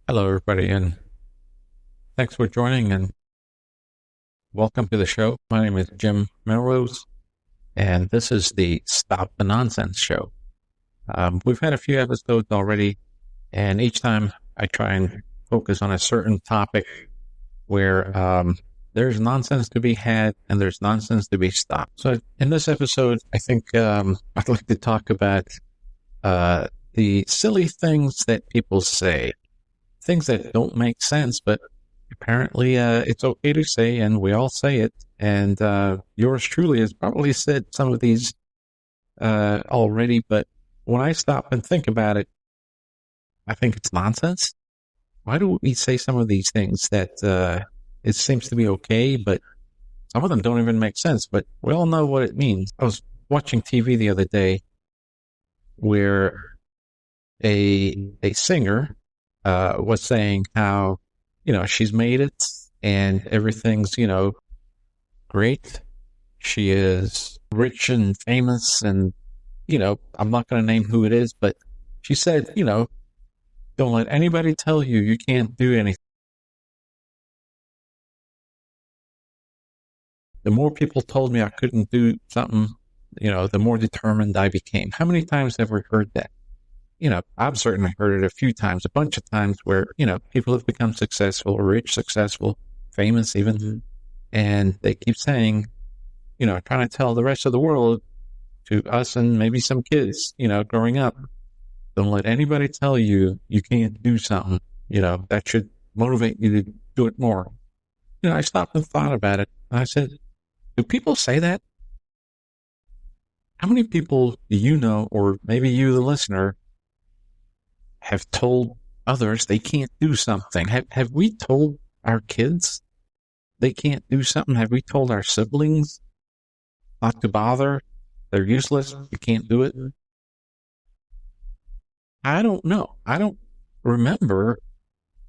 Hello, everybody, and thanks for joining and welcome to the show. My name is Jim Melrose, and this is the Stop the Nonsense show. We've had a few episodes already, and each time I try and focus on a certain topic where there's nonsense to be had and there's nonsense to be stopped. So in this episode, I think I'd like to talk about the silly things that people say. Things that don't make sense, but apparently it's okay to say, and we all say it. And yours truly has probably said some of these already, but when I stop and think about it, I think it's nonsense. Why do we say some of these things that it seems to be okay, but some of them don't even make sense, but we all know what it means. I was watching TV the other day where a singer was saying how, she's made it and everything's, great. She is rich and famous and, I'm not going to name who it is, but she said, don't let anybody tell you you can't do anything. The more people told me I couldn't do something, the more determined I became. How many times have we heard that? I've certainly heard it a few times, a bunch of times where, people have become successful, rich, successful, famous even, and they keep saying, trying to tell the rest of the world, to us and maybe some kids, growing up, don't let anybody tell you you can't do something, that should motivate you to do it more. I stopped and thought about it. And I said, do people say that? How many people do you know, or maybe you, the listener, have told others they can't do something? Have we told our kids they can't do something? Have we told our siblings not to bother? They're useless. You can't do it. I don't know. I don't remember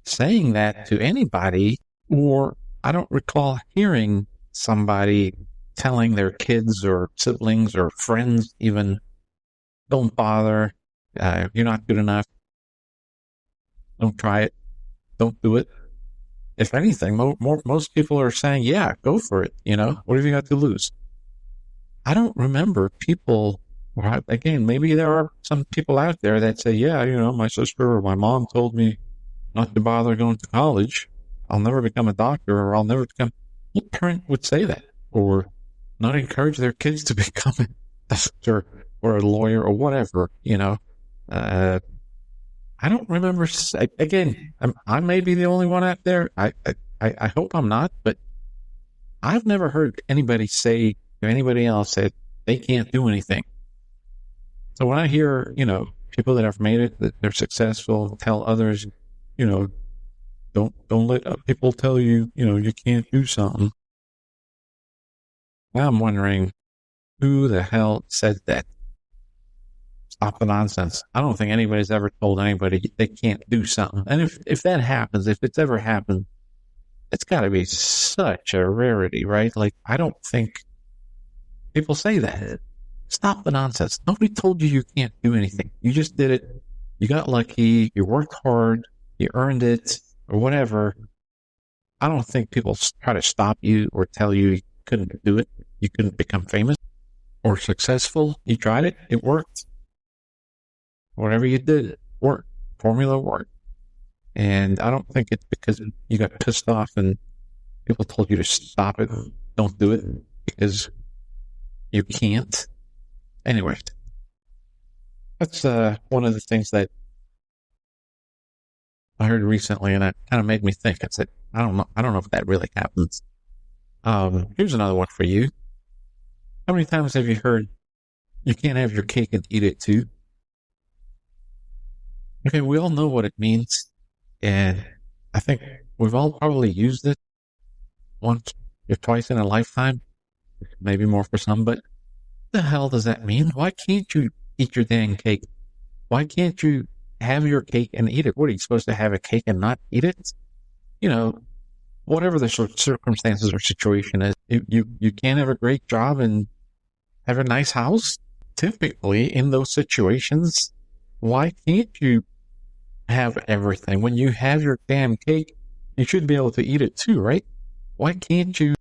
saying that to anybody, or I don't recall hearing somebody telling their kids or siblings or friends even, don't bother. You're not good enough. Don't try it. Don't do it. If anything, most people are saying, yeah, go for it. What have you got to lose? I don't remember people, again, maybe there are some people out there that say, yeah, my sister or my mom told me not to bother going to college. I'll never become a doctor, or I'll never become. What parent would say that? Or not encourage their kids to become a doctor or a lawyer or whatever, I don't remember. Again, I may be the only one out there. I hope I'm not, but I've never heard anybody say to anybody else that they can't do anything. So when I hear, people that have made it, that they're successful, tell others, don't let people tell you, you can't do something. Now I'm wondering, who the hell said that? Stop the nonsense. I don't think anybody's ever told anybody they can't do something. And if that happens, if it's ever happened, it's got to be such a rarity, right? Like, I don't think people say that. Stop the nonsense. Nobody told you can't do anything. You just did it. You got lucky. You worked hard. You earned it, or whatever. I don't think people try to stop you or tell you you couldn't do it. You couldn't become famous or successful. You tried it. It worked. Whatever you did, it worked. Formula worked. And I don't think it's because you got pissed off and people told you to stop it. Don't do it because you can't. Anyway, that's one of the things that I heard recently, and it kind of made me think. I said, I don't know if that really happens. Here's another one for you. How many times have you heard you can't have your cake and eat it too? Okay, we all know what it means, and I think we've all probably used it once or twice in a lifetime, maybe more for some, but what the hell does that mean? Why can't you eat your dang cake? Why can't you have your cake and eat it? What, are you supposed to have a cake and not eat it? Whatever the circumstances or situation is, you can't have a great job and have a nice house. Typically, in those situations, why can't you have everything. When you have your damn cake, you should be able to eat it too, right? Why can't you?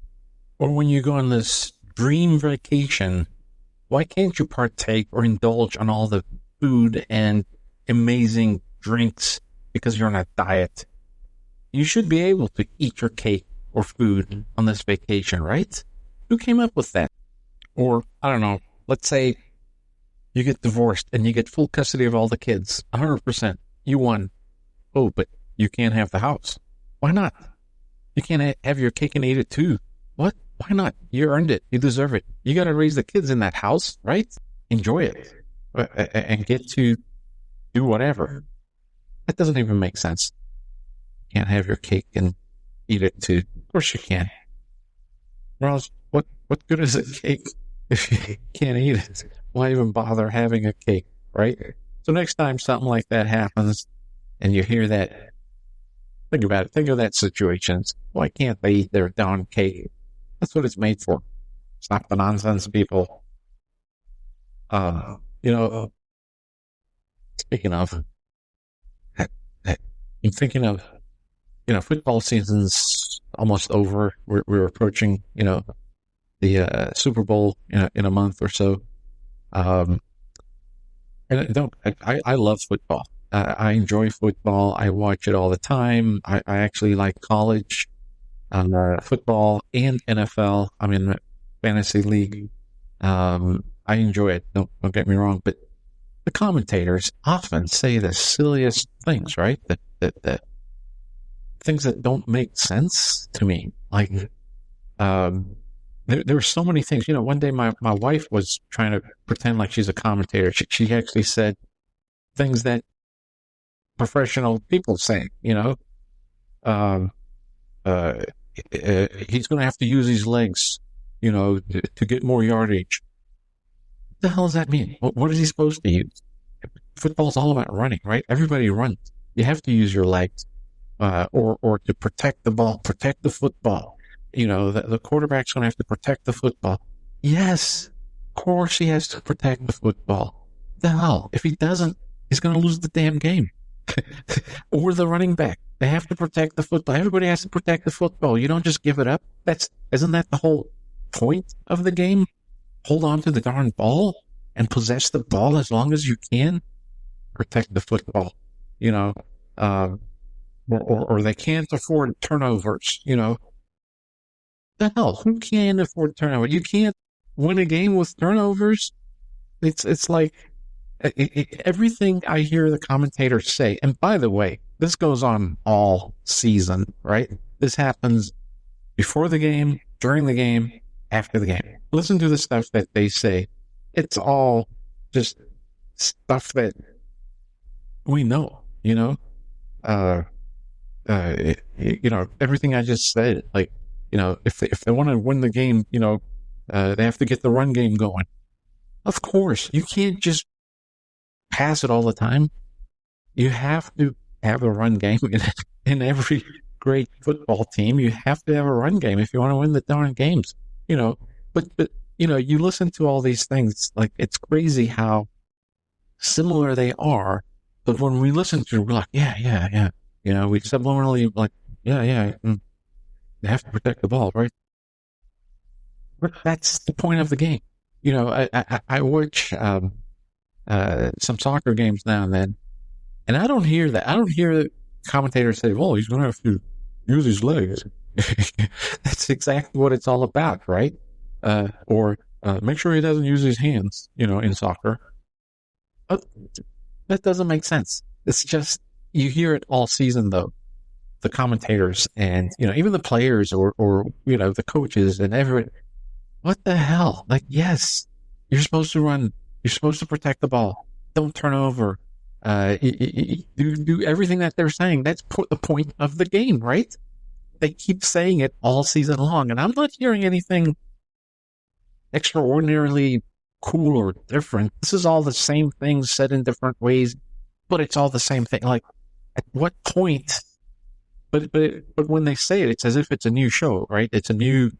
Or when you go on this dream vacation, why can't you partake or indulge on all the food and amazing drinks because you're on a diet? You should be able to eat your cake or food on this vacation, right? Who came up with that? Or, I don't know, let's say you get divorced and you get full custody of all the kids, 100%. You won. Oh, but you can't have the house. Why not? You can't have your cake and eat it too. What? Why not? You earned it. You deserve it. You got to raise the kids in that house, right? Enjoy it and get to do whatever. That doesn't even make sense. You can't have your cake and eat it too. Of course you can. Or else, what good is a cake if you can't eat it? Why even bother having a cake, right? So next time something like that happens and you hear that, think about it. Think of that situation. Why can't they eat their darn cake? That's what it's made for. Stop the nonsense, people. Speaking of, I'm thinking of, football season's almost over. We're approaching, the Super Bowl in a month or so. And I love football. I enjoy football. I watch it all the time. I actually like college football and NFL. I'm in the fantasy league. I enjoy it. Don't get me wrong, but the commentators often say the silliest things, right? That things that don't make sense to me. Like, there were so many things. One day my wife was trying to pretend like she's a commentator. She actually said things that professional people say, he's going to have to use his legs, to get more yardage. What the hell does that mean? What is he supposed to use? Football's all about running, right? Everybody runs. You have to use your legs, or to protect the ball, protect the football. The quarterback's going to have to protect the football. Yes, of course he has to protect the football. The hell? If he doesn't, he's going to lose the damn game. Or the running back. They have to protect the football. Everybody has to protect the football. You don't just give it up. Isn't that the whole point of the game? Hold on to the darn ball and possess the ball as long as you can. Protect the football, or they can't afford turnovers, The hell, who can afford turnovers? You can't win a game with turnovers. It's like everything I hear the commentators say. And by the way, this goes on all season, right? This happens before the game, during the game, after the game. Listen to the stuff that they say. It's all just stuff that we know, everything I just said, like, if they want to win the game, they have to get the run game going. Of course, you can't just pass it all the time. You have to have a run game in every great football team. You have to have a run game if you want to win the darn games, but you listen to all these things, like, it's crazy how similar they are. But when we listen to it, we're like, yeah. We subliminally like, yeah. They have to protect the ball, right? But that's the point of the game. I watch some soccer games now and then, and I don't hear that. I don't hear the commentators say, well, he's going to have to use his legs. That's exactly what it's all about, right? Or make sure he doesn't use his hands, in soccer. That doesn't make sense. It's just, you hear it all season, though. The commentators and, even the players or the coaches and everyone. What the hell? Like, yes, you're supposed to run. You're supposed to protect the ball. Don't turn over. Do everything that they're saying. That's the point of the game, right? They keep saying it all season long, and I'm not hearing anything extraordinarily cool or different. This is all the same things said in different ways, but it's all the same thing. Like, at what point? But when they say it, it's as if it's a new show, right? It's a new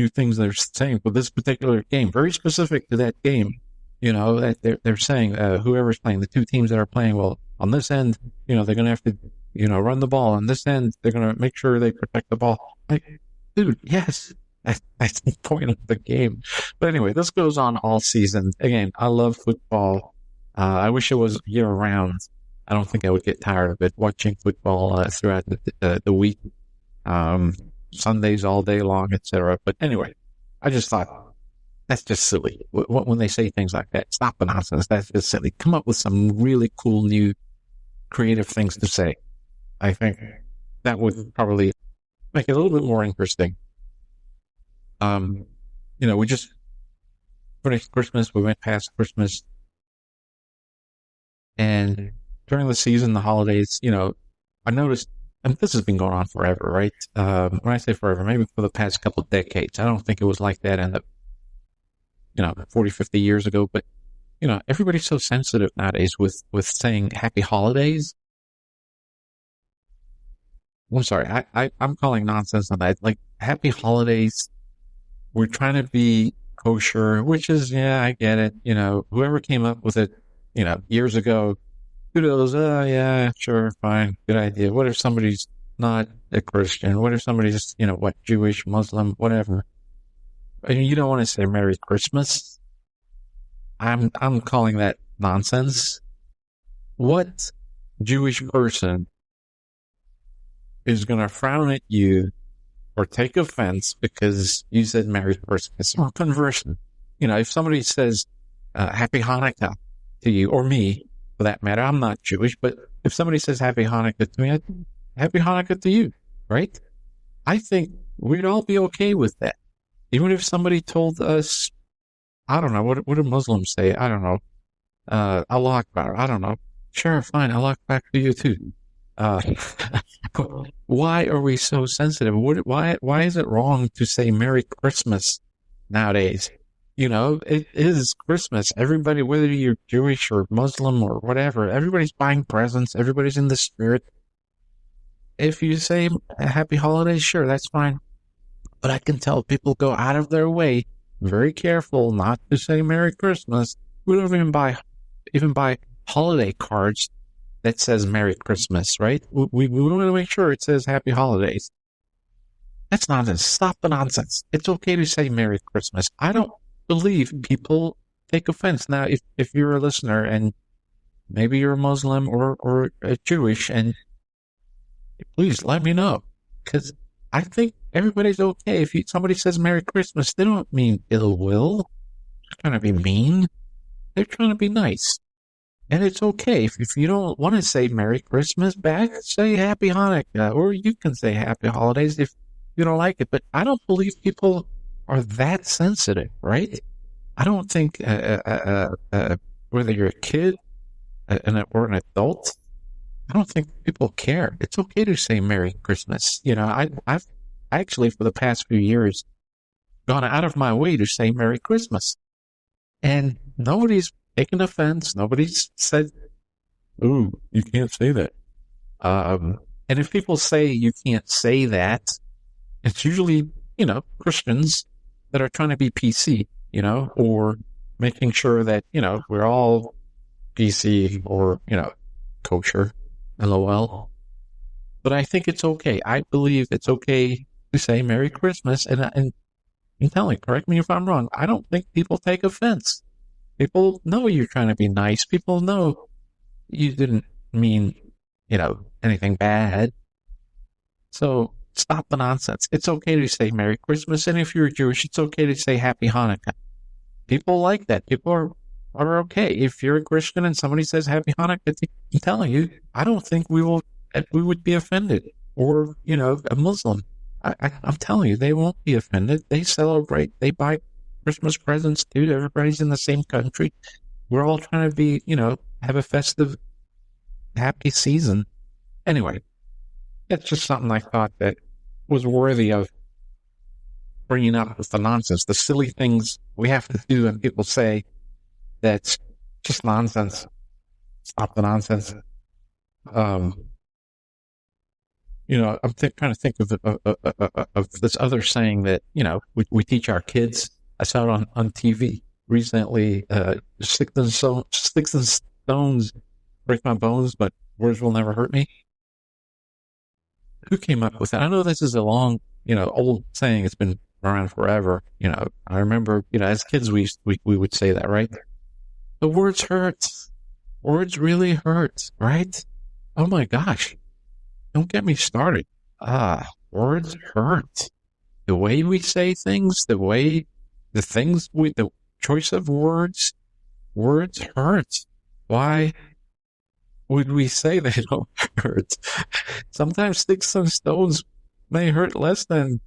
things they're saying for this particular game, very specific to that game. That they're saying whoever's playing, the two teams that are playing, well, on this end, they're going to have to, run the ball. On this end, they're going to make sure they protect the ball. Like, dude, yes, that's the point of the game. But anyway, this goes on all season. Again, I love football. I wish it was year round. I don't think I would get tired of it, watching football throughout the week, Sundays all day long, etc. But anyway, I just thought, that's just silly. When they say things like that, stop the nonsense. That's just silly. Come up with some really cool, new, creative things to say. I think that would probably make it a little bit more interesting. We just finished Christmas. We went past Christmas. And during the season, the holidays, I noticed, and this has been going on forever, right? When I say forever, maybe for the past couple of decades. I don't think it was like that in the 40, 50 years ago, but, everybody's so sensitive nowadays with saying happy holidays. I'm sorry, I'm calling nonsense on that. Like, happy holidays, we're trying to be kosher, which is, yeah, I get it. Whoever came up with it, years ago, kudos, yeah, sure, fine, good idea. What if somebody's not a Christian? What if somebody's, Jewish, Muslim, whatever? I mean, you don't want to say Merry Christmas. I'm calling that nonsense. What Jewish person is going to frown at you or take offense because you said Merry Christmas? Or conversely, if somebody says Happy Hanukkah to you, or me, for that matter, I'm not Jewish, but if somebody says Happy Hanukkah to me, Happy Hanukkah to you, right? I think we'd all be okay with that. Even if somebody told us, I don't know, what do Muslims say? I don't know. Allah Akbar. I don't know. Sure, fine. Allah Akbar to you too. Why are we so sensitive? Why is it wrong to say Merry Christmas nowadays? It is Christmas. Everybody, whether you're Jewish or Muslim or whatever, everybody's buying presents. Everybody's in the spirit. If you say Happy Holidays, sure, that's fine. But I can tell people go out of their way, very careful not to say Merry Christmas. We don't even buy holiday cards that says Merry Christmas, right? We want to make sure it says Happy Holidays. That's nonsense. Stop the nonsense. It's okay to say Merry Christmas. I don't believe people take offense. Now, if you're a listener and maybe you're a Muslim or a Jewish, and please let me know, because I think everybody's okay. If somebody says Merry Christmas, they don't mean ill will. They're trying to be mean. They're trying to be nice. And it's okay. If you don't want to say Merry Christmas back, say Happy Hanukkah, or you can say Happy Holidays if you don't like it. But I don't believe people are that sensitive, right? I don't think whether you're a kid or an adult, I don't think people care. It's okay to say Merry Christmas. I've actually, for the past few years, gone out of my way to say Merry Christmas. And nobody's taken offense. Nobody's said, ooh, you can't say that. And if people say you can't say that, it's usually, Christians that are trying to be PC, or making sure that, we're all PC or, kosher. LOL. But I think it's okay. I believe it's okay to say Merry Christmas. And I'm telling, correct me if I'm wrong, I don't think people take offense. People know you're trying to be nice. People know you didn't mean, anything bad. So stop the nonsense. It's okay to say Merry Christmas. And if you're Jewish, it's okay to say Happy Hanukkah. People like that. People are okay. If you're a Christian and somebody says Happy Hanukkah, I'm telling you, I don't think we would be offended. Or, a Muslim. I'm telling you, they won't be offended. They celebrate. They buy Christmas presents too. Everybody's in the same country. We're all trying to be, have a festive, happy season. Anyway, that's just something I thought that was worthy of bringing up with the nonsense, the silly things we have to do and people say that's just nonsense. Stop the nonsense. I'm trying to think of this other saying that, we teach our kids. I saw it on TV recently, sticks and stones break my bones, but words will never hurt me. Who came up with that? I know this is a long, old saying. It's been around forever. I remember, as kids, we would say that, right? The words hurt. Words really hurt, right? Oh my gosh. Don't get me started. Words hurt. The way we say things, the choice of words hurt. Why would we say they don't hurt? Sometimes sticks and stones may hurt less than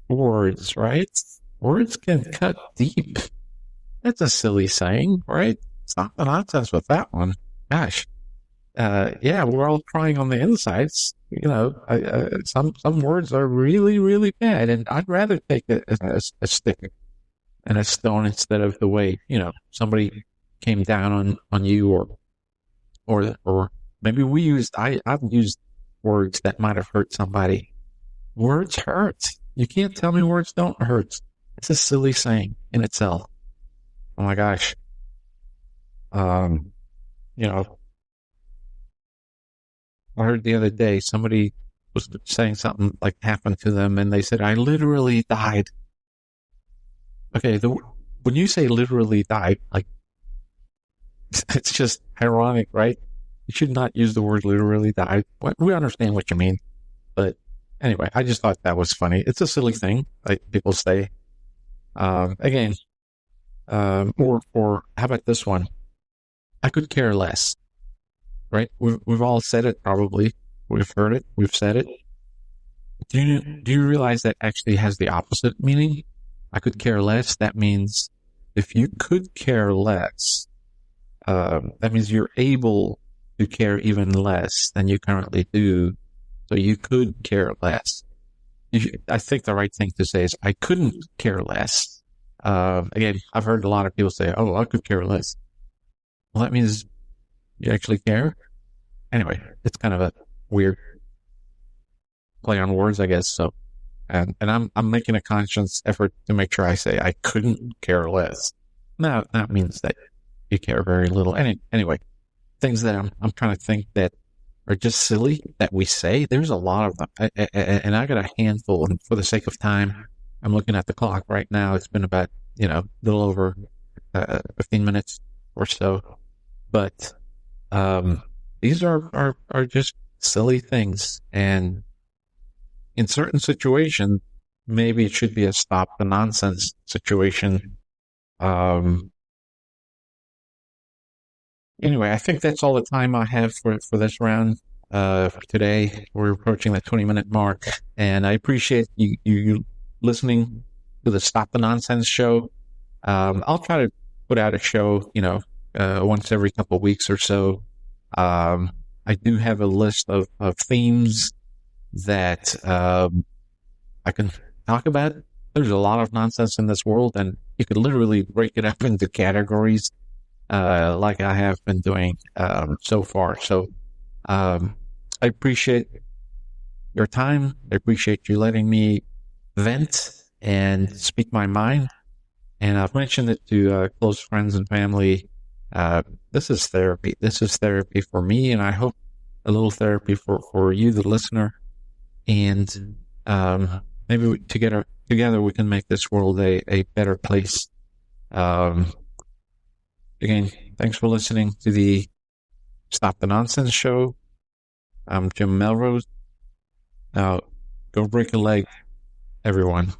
words, right? Words can cut deep. That's a silly saying, right? Stop the nonsense with that one. Gosh. We're all crying on the insides. Some words are really, really bad, and I'd rather take a stick and a stone instead of the way, somebody came down on you or maybe I've used words that might have hurt somebody. Words hurt. You can't tell me words don't hurt. It's a silly saying in itself. Oh my gosh. I heard the other day somebody was saying something like happened to them, and they said, "I literally died." Okay, when you say literally died, like, it's just ironic, right? You should not use the word literally died. We understand what you mean. But anyway, I just thought that was funny. It's a silly thing, like people say. Again, or how about this one? I could care less. Right? We've all said it, probably. We've heard it. We've said it. Do you realize that actually has the opposite meaning? I could care less. That means if you could care less, that means you're able to care even less than you currently do. So you could care less. I think the right thing to say is I couldn't care less. Again, I've heard a lot of people say, "Oh, I could care less." Well, that means you actually care. Anyway, it's kind of a weird play on words, I guess. So, and I'm making a conscious effort to make sure I say I couldn't care less. Now that means that you care very little. Anyway, things that I'm trying to think that are just silly that we say. There's a lot of them, and I got a handful. And for the sake of time, I'm looking at the clock right now. It's been about a little over 15 minutes or so, but these are just silly things, and in certain situations, maybe it should be a stop the nonsense situation. Anyway, I think that's all the time I have for this round. For today, we're approaching the 20-minute mark, and I appreciate you listening to the Stop the Nonsense show. I'll try to put out a show, once every couple of weeks or so. I do have a list of themes that I can talk about. There's a lot of nonsense in this world, and you could literally break it up into categories, like I have been doing so far. So I appreciate your time. I appreciate you letting me vent and speak my mind. And I've mentioned it to close friends and family. This is therapy. This is therapy for me, and I hope a little therapy for you, the listener. And maybe together we can make this world a better place. Again, thanks for listening to the Stop the Nonsense show. I'm Jim Melrose. Now, go break a leg, everyone.